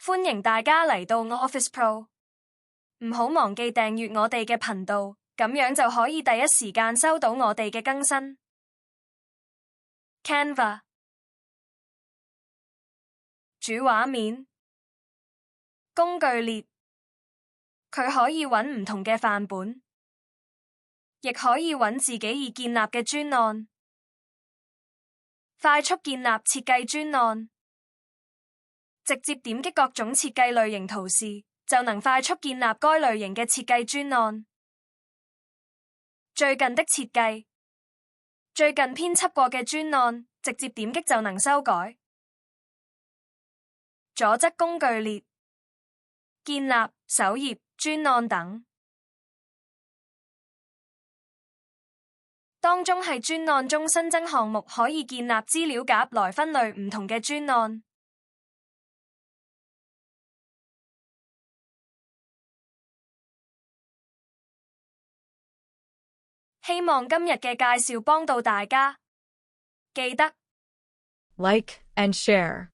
歡迎大家嚟到 Office Pro， 唔好忘記訂閱我哋嘅頻道，咁樣就可以第一時間收到我哋嘅更新。Canva 主畫面工具列，佢可以揾唔同嘅範本，亦可以揾自己已建立嘅專案，快速建立設計專案。直接點擊各種設計類型圖示，就能快速建立該類型嘅設計專案。最近的設計，最近編輯過嘅專案，直接點擊就能修改。左側工具列，建立、首頁、專案等。當中係專案中新增項目，可以建立資料夾來分類唔同嘅專案。希望今日嘅介紹幫到大家，記得 Like and share.